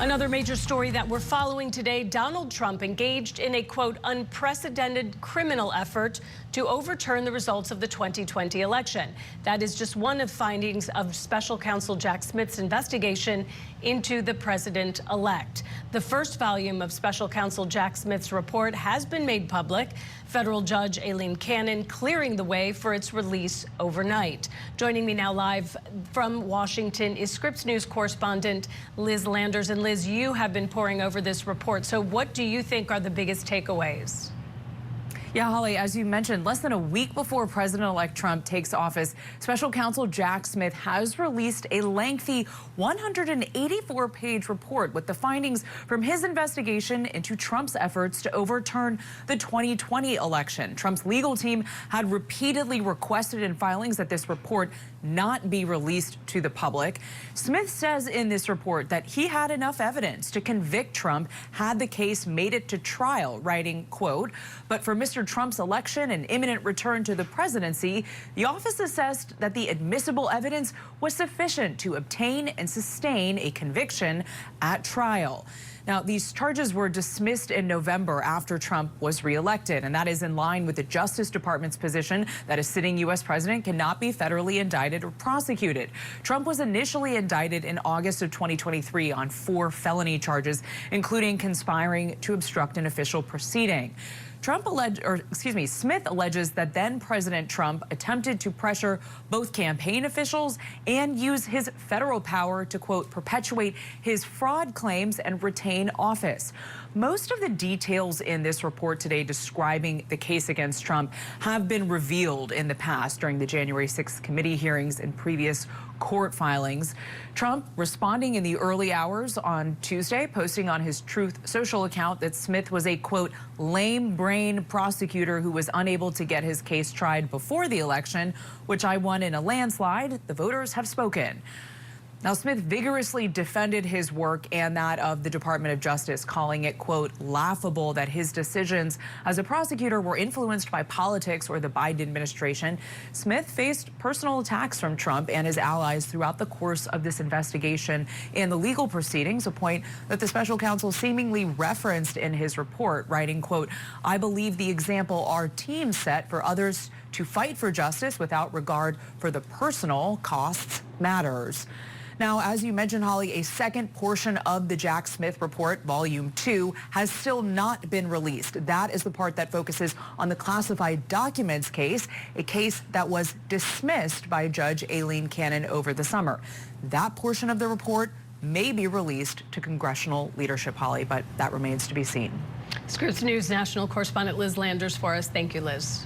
Another major story that we're following today, Donald Trump engaged in a, quote, unprecedented criminal effort to overturn the results of the 2020 election. That is just one of findings of special counsel Jack Smith's investigation into the president-elect. The first volume of special counsel Jack Smith's report has been made public. Federal Judge Aileen Cannon clearing the way for its release overnight. Joining me now live from Washington is Scripps News correspondent Liz Landers. And Liz, you have been poring over this report. So what do you think are the biggest takeaways? Yeah, Holly, as you mentioned, less than a week before President-elect Trump takes office, special counsel Jack Smith has released a lengthy 184-page report with the findings from his investigation into Trump's efforts to overturn the 2020 election. Trump's legal team had repeatedly requested in filings that this report not be released to the public. Smith says in this report that he had enough evidence to convict Trump had the case made it to trial, writing, quote, "But for Mr. Trump's election and imminent return to the presidency, the office assessed that the admissible evidence was sufficient to obtain and sustain a conviction at trial." Now, these charges were dismissed in November after Trump was reelected, and that is in line with the Justice Department's position that a sitting U.S. president cannot be federally indicted or prosecuted. Trump was initially indicted in August of 2023 on 4 felony charges, including conspiring to obstruct an official proceeding. Smith alleges that then President Trump attempted to pressure both campaign officials and use his federal power to, quote, perpetuate his fraud claims and retain office. Most of the details in this report today describing the case against Trump have been revealed in the past during the January 6th committee hearings and previous court filings. Trump responding in the early hours on Tuesday, posting on his Truth Social account that Smith was a, quote, lame brain prosecutor who was unable to get his case tried before the election, which I won in a landslide. The voters have spoken. Now, Smith vigorously defended his work and that of the Department of Justice, calling it, quote, laughable that his decisions as a prosecutor were influenced by politics or the Biden administration. Smith faced personal attacks from Trump and his allies throughout the course of this investigation and the legal proceedings, a point that the special counsel seemingly referenced in his report, writing, quote, "I believe the example our team set for others to fight for justice without regard for the personal costs matters." Now, as you mentioned, Holly, a second portion of the Jack Smith report, Volume 2, has still not been released. That is the part that focuses on the classified documents case, a case that was dismissed by Judge Aileen Cannon over the summer. That portion of the report may be released to congressional leadership, Holly, but that remains to be seen. Scripps News national correspondent Liz Landers for us. Thank you, Liz.